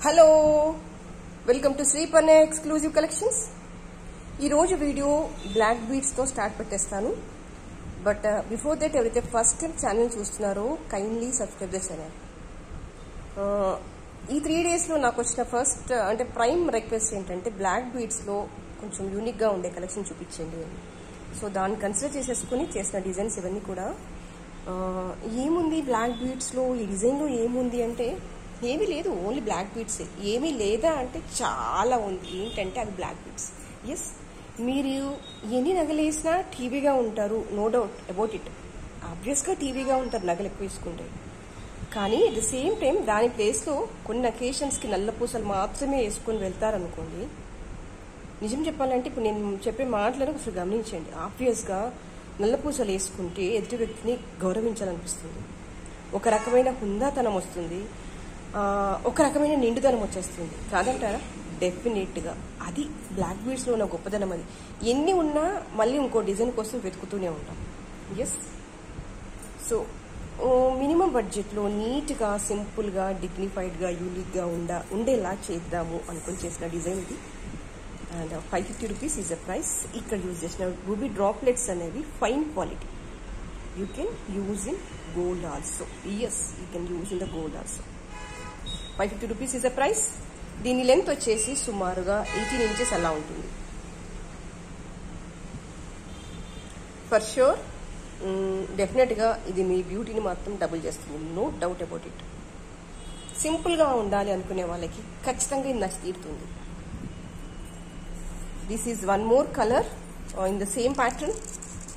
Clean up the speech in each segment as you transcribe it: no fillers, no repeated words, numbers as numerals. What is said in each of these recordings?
Hello, welcome to Sriparna exclusive collections. ఈరోజు video black బీడ్స్తో start పెట్టేస్తాను. బట్ బిఫోర్ దట్ ఎవరైతే ఫస్ట్ టైం ఛానల్ చూస్తున్నారో కైండ్లీ సబ్స్క్రైబ్ ద ఛానల్. ఈ 3 డేస్లో నాకు వచ్చిన ఫస్ట్ అంటే ప్రైమ్ రిక్వెస్ట్ ఏంటంటే బ్లాక్ బీడ్స్లో కొంచెం యూనిక్గా ఉండే కలెక్షన్ చూపించండి అని. సో దాన్ని కన్సిడర్ చేసేసుకుని చేసిన డిజైన్స్ ఇవన్నీ కూడా. ఏముంది బ్లాక్ బీడ్స్లో, ఈ డిజైన్లో ఏముంది అంటే ఏమీ లేదు, ఓన్లీ బ్లాక్ బీడ్స్. ఏమీ లేదా అంటే చాలా ఉంది. ఏంటంటే అది బ్లాక్ బీడ్స్. ఎస్, మీరు ఎన్ని నగలేసినా టీవీగా ఉంటారు, నో డౌట్ అబౌట్ ఇట్. ఆబ్వియస్గా టీవీగా ఉంటారు నగలు ఎక్కువ వేసుకుంటే. కానీ అట్ ద సేమ్ టైం దాని ప్లేస్లో కొన్ని అకేషన్స్కి నల్ల పూసలు మాత్రమే వేసుకొని వెళ్తారనుకోండి. నిజం చెప్పాలంటే ఇప్పుడు నేను చెప్పే మాటలను అసలు గమనించండి. ఆబ్వియస్గా నల్ల పూసలు వేసుకుంటే ఎదుటి వ్యక్తిని గౌరవించాలనిపిస్తుంది, ఒక రకమైన హుందాతనం వస్తుంది, ఒక రకమైన నిండుదనం వచ్చేస్తుంది. కాదంటారా? డెఫినెట్గా అది బ్లాక్ బీడ్స్లో ఉన్న గొప్పదనం. అది ఎన్ని ఉన్నా మళ్ళీ ఇంకో డిజైన్ కోసం వెతుకుతూనే ఉంటాం. ఎస్, సో మినిమం బడ్జెట్లో నీట్గా, సింపుల్గా, డిగ్నిఫైడ్గా, యూనిక్గా ఉండేలా చేద్దాము అనుకుని చేసిన డిజైన్ ఇది. And 550 rupees is the price. ఇక్కడ యూజ్ చేసిన రూబీ డ్రాప్లెట్స్ అనేవి fine quality. You can use in gold also. Yes, you can use in the gold also. 550 rupees is the price. దీని లెంత్ వచ్చేసి సుమారుగా 18 ఇంచెస్ అలా ఉంటుంది. For sure డెఫినెట్గా ఇది మీ బ్యూటీని మాత్రం డబుల్ చేస్తుంది, నో డౌట్ అబౌట్ ఇట్. సింపుల్గా ఉండాలి అనుకునే వాళ్ళకి ఖచ్చితంగా ఇది నచ్చి తీరుతుంది. This is one more colour in the same pattern.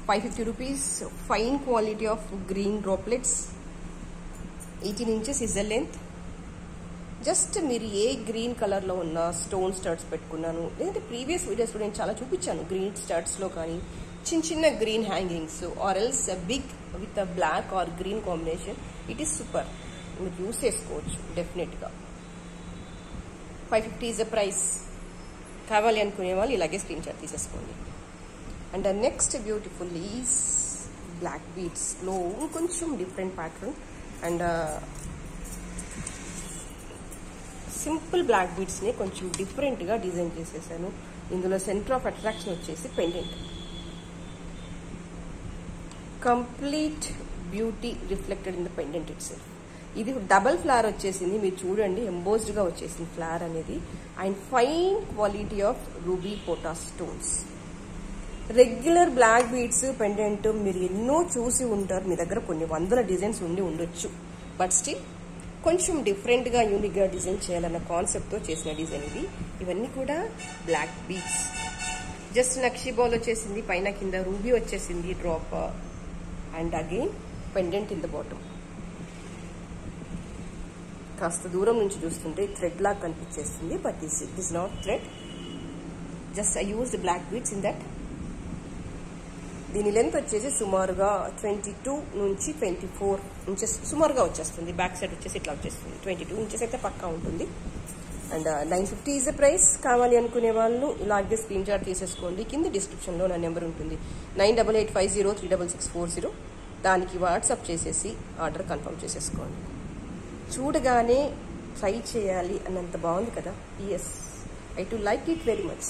550 rupees. Fine quality of green droplets. 18 inches is the length. Just మీరు ఏ గ్రీన్ కలర్లో ఉన్న స్టోన్ స్టడ్స్ పెట్టుకున్నాను, లేదంటే ప్రీవియస్ వీడియోస్లో నేను చాలా చూపించాను గ్రీన్ స్టడ్స్లో కానీ చిన్న చిన్న green hangings or else big with black or green combination. It is super, మీరు యూస్ చేసుకోవచ్చు డెఫినెట్గా. 550 ఈజ్ ద ప్రైస్. కావాలి అనుకునే వాళ్ళు ఇలాగే స్క్రీన్ షాట్ తీసేసుకోండి. And next beautiful is black బీడ్స్లో కొంచెం different pattern and simple black బీడ్స్ని కొంచెం డిఫరెంట్గా డిజైన్ చేసేసాను. ఇందులో సెంటర్ ఆఫ్ అట్రాక్షన్ వచ్చేసి pendant. Complete beauty reflected in the pendant itself. ఇది డబల్ ఫ్లవర్ వచ్చేసింది, మీరు చూడండి, ఎంబోస్డ్గా వచ్చేసింది ఫ్లవర్ అనేది. And fine quality of ruby పోటాస్ stones. Regular black beads pendant మీరు ఎన్నో చూసి ఉంటారు, మీ దగ్గర కొన్ని వందల డిజైన్స్ ఉండి ఉండొచ్చు. బట్ స్టిల్ కొంచెం డిఫరెంట్గా, యూనిక్గా డిజైన్ చేయాలన్న కాన్సెప్ట్తో చేసిన డిజైన్ ఇది. ఇవన్నీ కూడా బ్లాక్ బీడ్స్. జస్ట్ నక్షి బాల్ వచ్చేసింది, పైన కింద రూబీ వచ్చేసింది drop, and again pendant in the bottom. కాస్త దూరం నుంచి చూస్తుంటే థ్రెడ్ లాగా కనిపించేస్తుంది, but it is not thread. Just I used black beads in that. దీని లెంత్ వచ్చేసి సుమారుగా 22 నుంచి 24 ఇంచెస్ సుమారుగా వచ్చేస్తుంది. బ్యాక్ సైడ్ వచ్చేసి ఇట్లా వచ్చేస్తుంది. 22 ఇంచెస్ అయితే పక్కా ఉంటుంది. And 950 is the price. కావాలి అనుకునే వాళ్ళు ఇలాగే స్క్రీన్ షాట్ తీసేసుకోండి. కింద డిస్క్రిప్షన్లో నా నెంబర్ ఉంటుంది, 9885036640. దానికి వాట్సాప్ చేసేసి ఆర్డర్ కన్ఫర్మ్ చేసేసుకోండి. చూడగానే ట్రై చేయాలి అన్నంత బాగుంది కదా. Yes, I too like it very much.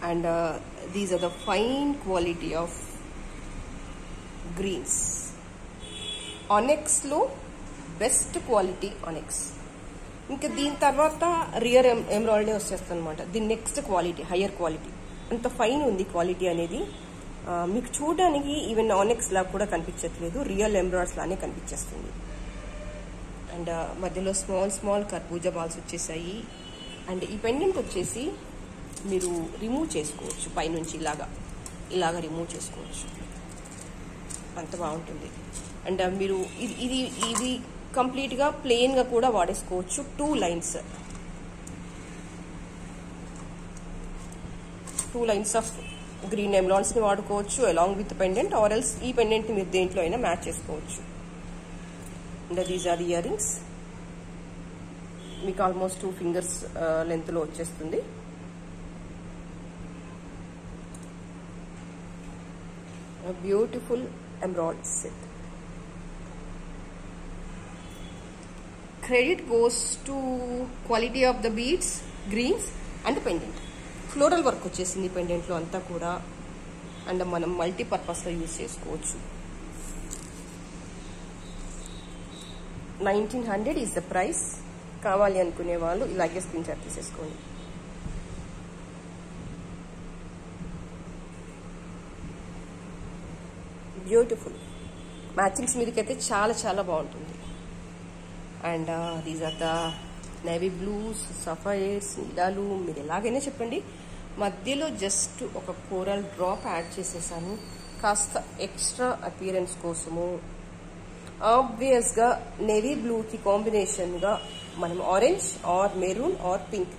And these are the fine quality of greens. Onyx లో బెస్ట్ క్వాలిటీ ఆనెక్స్. ఇంకా దీని తర్వాత రియర్ ఎంబ్రాయిడరీ వచ్చేస్తుంది అనమాట. దీని నెక్స్ట్ క్వాలిటీ హయ్యర్ క్వాలిటీ. అంత ఫైన్ ఉంది క్వాలిటీ అనేది. మీకు చూడడానికి ఈవెన్ ఆనెక్స్ లా కూడా కనిపించట్లేదు, రియల్ ఎంబ్రాయిడర్స్ లానే కనిపించేస్తుంది. అండ్ మధ్యలో స్మాల్ స్మాల్ కర్బూజా బాల్స్ వచ్చేసాయి. అండ్ ఈ పెండెంట్ వచ్చేసి మీరు రిమూవ్ చేసుకోవచ్చు, పైనుంచి ఇలాగా రిమూవ్ చేసుకోవచ్చు, అంత బాగుంటుంది. అండ్ మీరు ఇది కంప్లీట్గా ప్లెయిన్గా కూడా వాడేసుకోవచ్చు. 2 లైన్స్ ఆఫ్ గ్రీన్ ఎమ్రాయిడ్స్ని వాడుకోవచ్చు along with pendant, or else ఈ పెండెంట్ని మీరు దేంట్లో అయినా మ్యాచ్ చేసుకోవచ్చు. And these are earrings. మీకు ఆల్మోస్ట్ 2 ఫింగర్స్ లెంత్లో వచ్చేస్తుంది. Beautiful emerald set. Credit goes to quality of the beads, greens and pendant. Floral work వచ్చేసింది పెండెంట్లో అంతా కూడా, అండ్ మనం మల్టీపర్పస్లో యూజ్ చేసుకోవచ్చు. 1900 ఈజ్ ద ప్రైస్. కావాలి అనుకునే వాళ్ళు ఇలాగే స్క్రీన్ షాట్ తీసేసుకోండి. బ్యూటిఫుల్ మ్యాచింగ్స్ మీదకైతే చాలా చాలా బాగుంటుంది. And these are the navy blues, sapphires, నీలాలు, మీరు ఎలాగైనా చెప్పండి. మధ్యలో జస్ట్ ఒక కోరల్ డ్రాప్ యాడ్ చేసేసాను కాస్త ఎక్స్ట్రా అపియరెన్స్ కోసము. ఆబ్వియస్గా నేవీ బ్లూకి కాంబినేషన్గా మనం orange or maroon are pink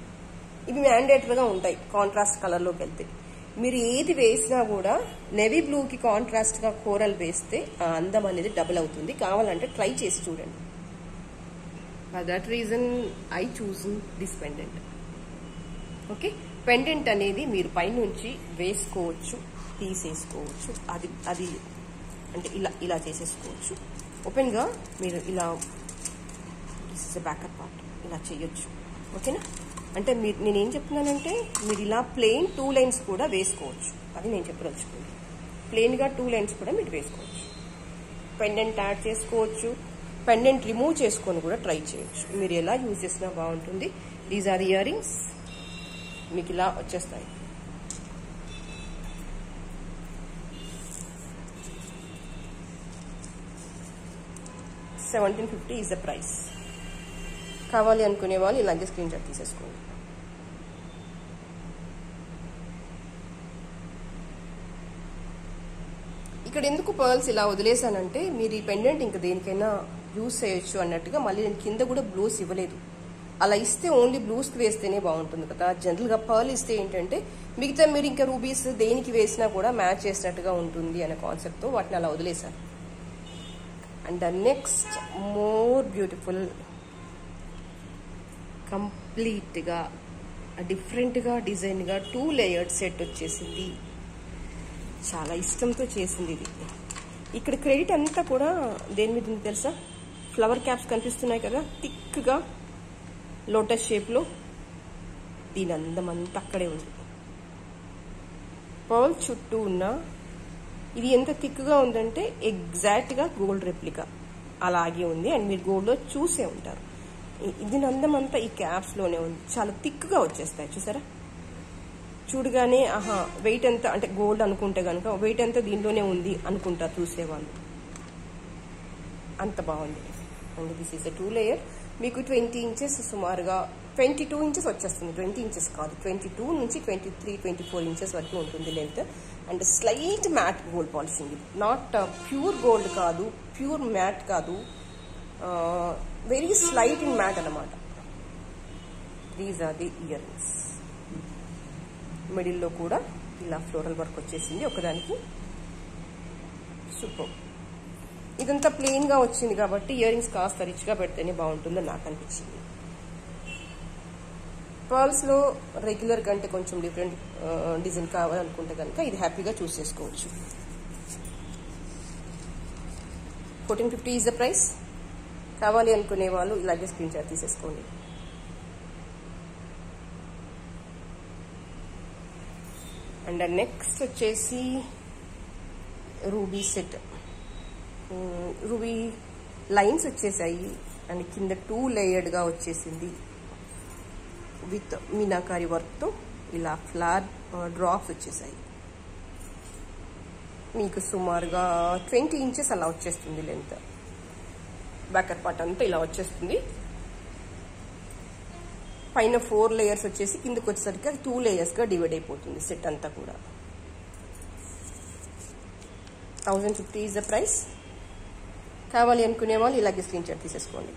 ఇవి మ్యాండేటరీగా ఉంటాయి కాంట్రాస్ట్ కలర్లోకి వెళ్తే. మీరు ఏది వేసినా కూడా నేవీ బ్లూకి కాంట్రాస్ట్గా కోరల్ వేస్తే ఆ అందం అనేది డబుల్ అవుతుంది. కావాలంటే ట్రై చేసి చూడండి. For that reason I choose this pendant. Okay, pendant అనేది మీరు పైనుంచి వేసుకోవచ్చు, తీసేసుకోవచ్చు. అది అంటే ఇలా చేసేసుకోవచ్చు. ఓపెన్గా మీరు ఇలా, దిస్ ఇస్ బ్యాకప్ పార్ట్, ఇలా చేయొచ్చు. ఓకేనా? అంటే నేనేం చెప్తున్నానంటే మీరు ఇలా ప్లెయిన్ 2 లైన్స్ కూడా వేసుకోవచ్చు. అది నేను చెప్పదలుచుకుంది. ప్లెయిన్గా 2 లైన్స్ కూడా మీరు వేసుకోవచ్చు. పెండెంట్ యాడ్ చేసుకోవచ్చు, పెండెంట్ రిమూవ్ చేసుకొని కూడా ట్రై చేయొచ్చు. మీరు ఎలా యూజ్ చేసినా బాగుంటుంది. దీస్ ఆర్ ఇయర్ రింగ్స్, మీకు ఇలా వచ్చేస్తాయి. $1750 ఈజ్ ద ప్రైస్. కావాలి అనుకునే వాళ్ళు ఇలాగే స్క్రీన్ షాట్ తీసేసుకోండి. ఇక్కడ ఎందుకు పర్ల్స్ ఇలా వదిలేసానంటే మీరు ఈ పెండెంట్ ఇంకా దేనికైనా యూజ్ చేయొచ్చు అన్నట్టుగా. మళ్ళీ నేను కింద కూడా బ్లూస్ ఇవ్వలేదు. అలా ఇస్తే ఓన్లీ బ్లూస్కి వేస్తేనే బాగుంటుంది కదా. జనరల్గా పర్ల్ ఇస్తే ఏంటంటే మిగతా మీరు ఇంకా రూబీస్ దేనికి వేసినా కూడా మ్యాచ్ చేసినట్టుగా ఉంటుంది అనే కాన్సెప్ట్తో వాటిని అలా వదిలేశాను. And the next more beautiful, కంప్లీట్గా డిఫరెంట్గా డిజైన్గా 2 లేయర్డ్ సెట్ వచ్చేసింది. చాలా ఇష్టంతో చేసింది ఇది. ఇక్కడ క్రెడిట్ అంతా కూడా దేని మీద ఉంది తెలుసా? ఫ్లవర్ క్యాప్స్ కనిపిస్తున్నాయి కదా థిక్గా లోటస్ షేప్లో. దీని అందం అంతా అక్కడే ఉంది. పర్ల్ చుట్టూ ఉన్న ఇది ఎంత థిక్గా ఉందంటే ఎగ్జాక్ట్గా గోల్డ్ రెప్లికా అలాగే ఉంది. అండ్ మీరు గోల్డ్లో చూసే ఉంటారు. దీని అందం అంతా ఈ క్యాప్స్లోనే ఉంది. చాలా థిక్గా వచ్చేస్తాయి చూసారా. చూడగానే ఆహా వెయిట్ ఎంత అంటే గోల్డ్ అనుకుంటే కనుక వెయిట్ ఎంత దీనిలోనే ఉంది అనుకుంటారు చూసేవాళ్ళు. అంత బాగుంది. And this is 2 layer. మీకు 20 ఇంచెస్ సుమారుగా 22 ఇంచెస్ వచ్చేస్తుంది. 20 ఇంచెస్ కాదు, 22 నుంచి 23, 24 ఇంచెస్ వరకు ఉంటుంది length. And slight matte gold polishing. ఇది నాట్ ప్యూర్ గోల్డ్ కాదు, ప్యూర్ మ్యాట్ కాదు, వెరీ స్లైట్ ఇన్ మ్యాట్ అన్నమాట. These are the earrings. మిడిల్లో కూడా ఇలా ఫ్లోరల్ వర్క్ వచ్చేసింది ఒకదానికి. సూపర్. ఇదంతా ప్లెయిన్గా వచ్చింది కాబట్టి ఇయర్ రింగ్స్ కాస్త రిచ్గా పెడితేనే బాగుంటుందని నాకు అనిపించింది. పర్ల్స్లో రెగ్యులర్ కంటే కొంచెం డిఫరెంట్ డిజైన్ కావాలనుకుంటే కనుక ఇది హ్యాపీగా చూస్ చేసుకోవచ్చు. 1450 ఈజ్ ద ప్రైస్. కావాలి అనుకునే వాళ్ళు ఇలాగే స్క్రీన్ షాట్ తీసేసుకోండి. అండ్ నెక్స్ట్ వచ్చేసి రూబీ సెట్. రూబీ లైన్స్ వచ్చేసాయి అండ్ కింద 2 లేయర్డ్గా వచ్చేసింది విత్ మీనాకారి వర్క్తో. ఇలా ఫ్లవర్ డ్రాప్స్ వచ్చేసాయి. మీకు సుమారుగా 20 ఇంచెస్ అలా వచ్చేస్తుంది లెంత్. బ్యాకర్ పార్ట్ అంతా ఇలా వచ్చేస్తుంది. పైన 4 లేయర్స్ వచ్చేసి కిందకి వచ్చేసరికి 2 లేయర్స్గా డివైడ్ అయిపోతుంది సెట్ అంతా కూడా. 1050 ఈజ్ ద ప్రైస్. కావాలి అనుకునే వాళ్ళు ఇలాగే స్క్రీన్ షాట్ తీసేసుకోండి.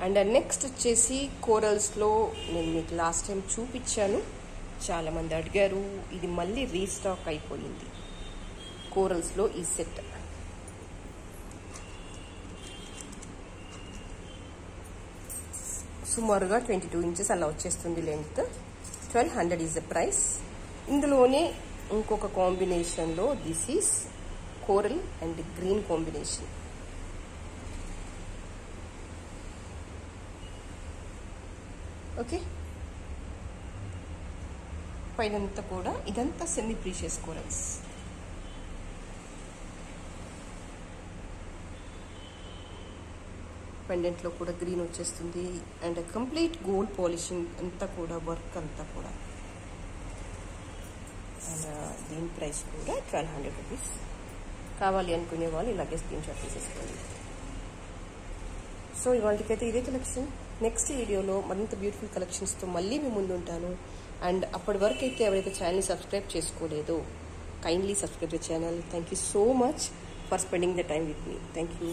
అండ్ నెక్స్ట్ వచ్చేసి కోరల్స్లో నేను మీకు లాస్ట్ టైం చూపించాను, చాలామంది అడిగారు. ఇది మళ్ళీ రీస్టాక్ అయిపోయింది కోరల్స్లో ఈ సెట్. సుమారుగా 22 ఇంచెస్ అలా వచ్చేస్తుంది లెంత్. 1200 is the price. ఇందులోనే ఇంకొక కాంబినేషన్లో this is coral and green combination. Okay, పైనంతా కూడా ఇదంతా సెమీ ప్రీషియస్ కోరల్స్. పెండెంట్లో కూడా గ్రీన్ వచ్చేస్తుంది అండ్ కంప్లీట్ గోల్డ్ పాలిషింగ్ అంతా కూడా, వర్క్ అంతా కూడా. అండ్ దీని ప్రైస్ కూడా 1200 రూపీస్. కావాలి అనుకునే వాళ్ళు ఇలాగే స్క్రీన్ షాట్ తీసేసుకోండి. సో ఇవాళకైతే ఇదే కలెక్షన్. నెక్స్ట్ వీడియోలో మరింత బ్యూటిఫుల్ కలెక్షన్స్తో మళ్ళీ మీ ముందు ఉంటాను. అండ్ అప్పటి వరకు అయితే ఎవరైతే ఛానల్ని సబ్స్క్రైబ్ చేసుకోలేదో kindly subscribe the channel. Thank you so much for spending the time with me. Thank you.